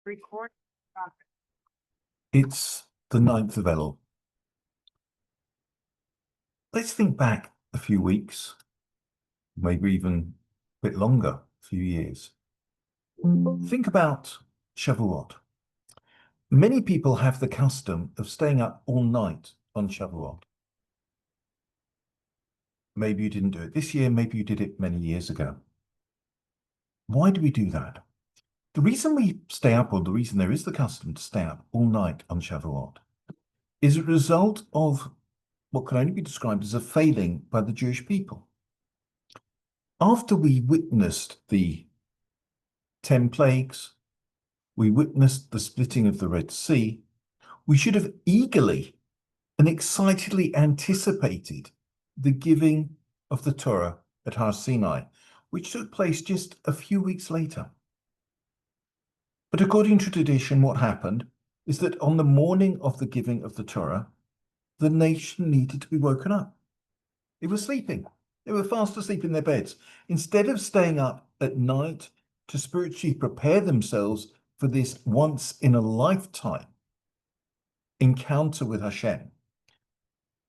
Record. It's the 9th of Ellul. Let's think back a few weeks, maybe even a bit longer, a few years. Think about Shavuot. Many people have the custom of staying up all night on Shavuot. Maybe you didn't do it this year, maybe you did it many years ago. Why do we do that? The reason we stay up, or the reason there is the custom to stay up all night on Shavuot, is a result of what can only be described as a failing by the Jewish people. After we witnessed the 10 plagues, we witnessed the splitting of the Red Sea, we should have eagerly and excitedly anticipated the giving of the Torah at Har Sinai, which took place just a few weeks later. But according to tradition, what happened is that on the morning of the giving of the Torah, the nation needed to be woken up. They were sleeping. They were fast asleep in their beds. Instead of staying up at night to spiritually prepare themselves for this once-in-a-lifetime encounter with Hashem,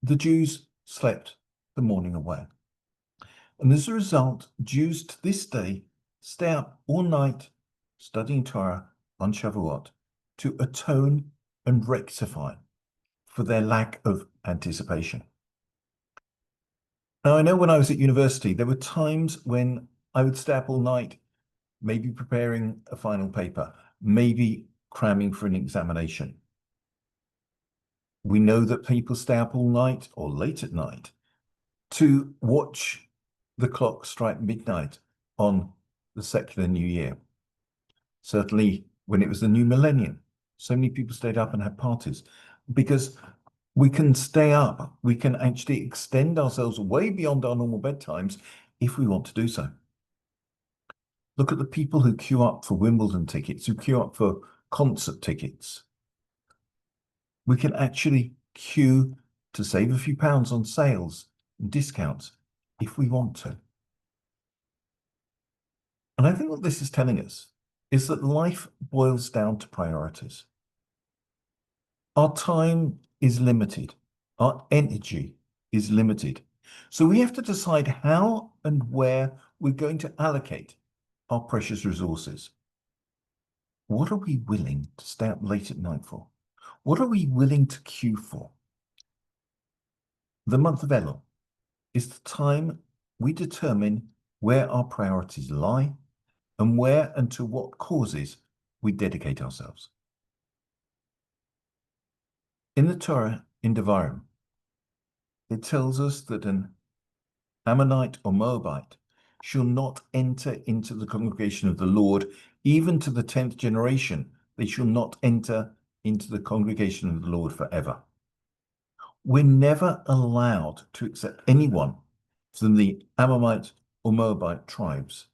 the Jews slept the morning away. And as a result, Jews to this day stay up all night studying Torah on Shavuot to atone and rectify for their lack of anticipation. Now, I know when I was at university, there were times when I would stay up all night, maybe preparing a final paper, maybe cramming for an examination. We know that people stay up all night or late at night to watch the clock strike midnight on the secular New Year. Certainly when it was the new millennium, so many people stayed up and had parties because we can stay up, we can actually extend ourselves way beyond our normal bedtimes if we want to do so. Look at the people who queue up for Wimbledon tickets, who queue up for concert tickets. We can actually queue to save a few pounds on sales and discounts if we want to. And I think what this is telling us is that life boils down to priorities. Our time is limited. Our energy is limited. So we have to decide how and where we're going to allocate our precious resources. What are we willing to stay up late at night for? What are we willing to queue for? The month of Ellul is the time we determine where our priorities lie and where and to what causes we dedicate ourselves. In the Torah, in Devarim, it tells us that an Ammonite or Moabite shall not enter into the congregation of the Lord, even to the 10th generation. They shall not enter into the congregation of the Lord forever. We're never allowed to accept anyone from the Ammonite or Moabite tribes,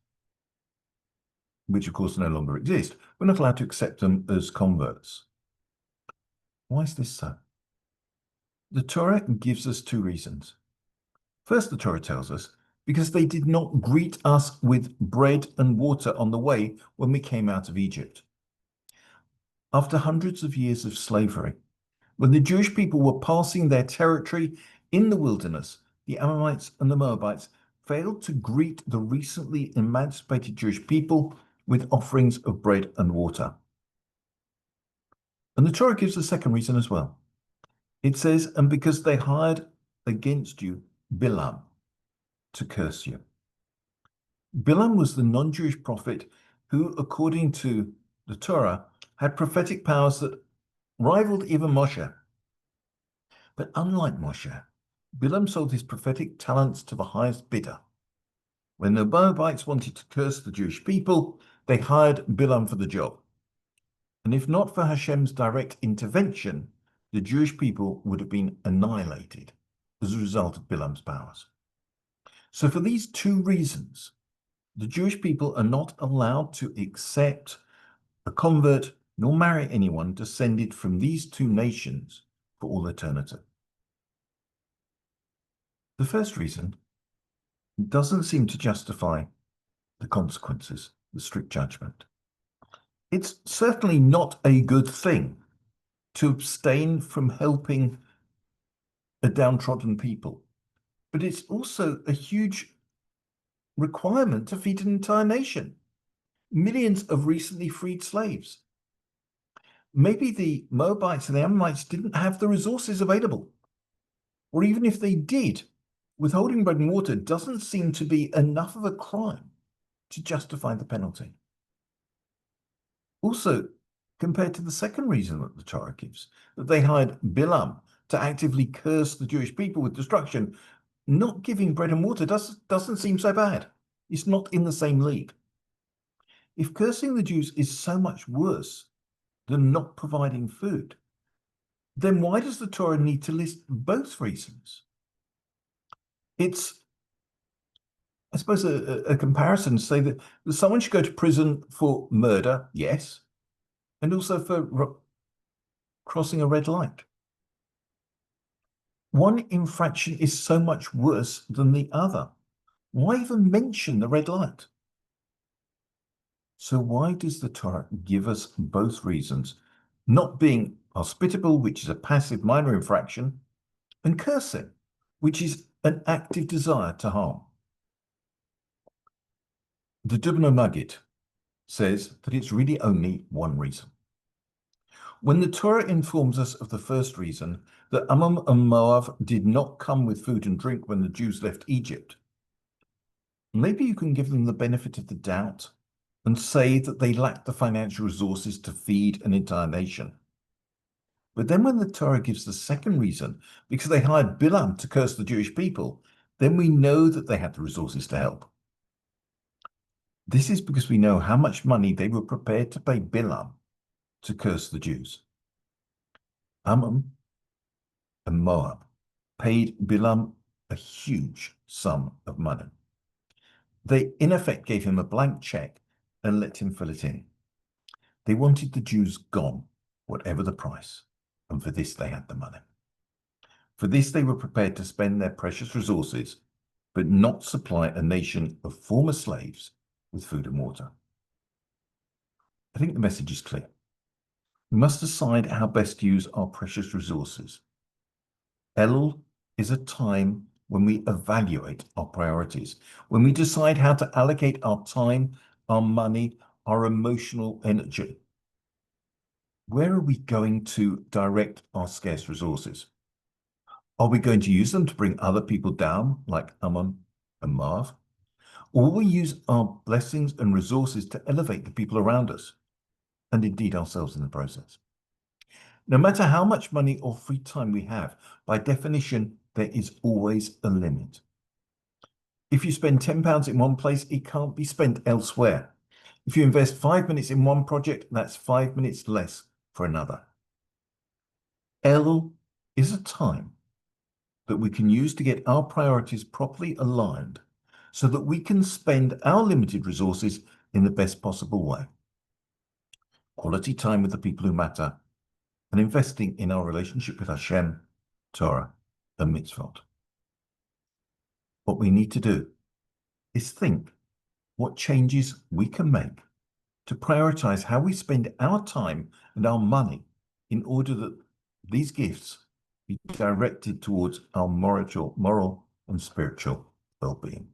which of course no longer exist. We're not allowed to accept them as converts. Why is this so? The Torah gives us two reasons. First, the Torah tells us because they did not greet us with bread and water on the way when we came out of Egypt. After hundreds of years of slavery, when the Jewish people were passing their territory in the wilderness, the Ammonites and the Moabites failed to greet the recently emancipated Jewish people with offerings of bread and water. And the Torah gives a second reason as well. It says, and because they hired against you Bilam to curse you. Bilam was the non-Jewish prophet who, according to the Torah, had prophetic powers that rivaled even Moshe. But unlike Moshe, Bilam sold his prophetic talents to the highest bidder. When the Moabites wanted to curse the Jewish people, they hired Bilam for the job. And if not for Hashem's direct intervention, the Jewish people would have been annihilated as a result of Bilam's powers. So for these two reasons, the Jewish people are not allowed to accept a convert nor marry anyone descended from these two nations for all eternity. The first reason doesn't seem to justify the consequences, the strict judgment. It's certainly not a good thing to abstain from helping a downtrodden people, but it's also a huge requirement to feed an entire nation. Millions of recently freed slaves. Maybe the Moabites and the Ammonites didn't have the resources available. Or even if they did, withholding bread and water doesn't seem to be enough of a crime to justify the penalty. Also, compared to the second reason that the Torah gives, that they hired Bilam to actively curse the Jewish people with destruction, not giving bread and water doesn't seem so bad. It's not in the same league. If cursing the Jews is so much worse than not providing food, then why does the Torah need to list both reasons? It's, I suppose, a comparison to say that someone should go to prison for murder, yes, and also for crossing a red light. One infraction is so much worse than the other. Why even mention the red light? So why does the Torah give us both reasons? Not being hospitable, which is a passive minor infraction, and cursing, which is an active desire to harm. The Dubno Maggid says that it's really only one reason. When the Torah informs us of the first reason, that Ammon and Moab did not come with food and drink when the Jews left Egypt, maybe you can give them the benefit of the doubt and say that they lacked the financial resources to feed an entire nation. But then when the Torah gives the second reason, because they hired Bilam to curse the Jewish people, then we know that they had the resources to help. This is because we know how much money they were prepared to pay Bilam to curse the Jews. Ammon and Moab paid Bilam a huge sum of money. They, in effect, gave him a blank check and let him fill it in. They wanted the Jews gone, whatever the price, and for this they had the money. For this they were prepared to spend their precious resources, but not supply a nation of former slaves with food and water. I think the message is clear. We must decide how best to use our precious resources. Ellul is a time when we evaluate our priorities, when we decide how to allocate our time, our money, our emotional energy. Where are we going to direct our scarce resources? Are we going to use them to bring other people down, like Ammon and Moab? Or will we use our blessings and resources to elevate the people around us, and indeed ourselves in the process? No matter how much money or free time we have, by definition, there is always a limit. If you spend £10 in one place, it can't be spent elsewhere. If you invest 5 minutes in one project, that's 5 minutes less for another. Ellul is a time that we can use to get our priorities properly aligned so that we can spend our limited resources in the best possible way. Quality time with the people who matter and investing in our relationship with Hashem, Torah, and mitzvot. What we need to do is think what changes we can make to prioritize how we spend our time and our money in order that these gifts be directed towards our moral and spiritual well-being.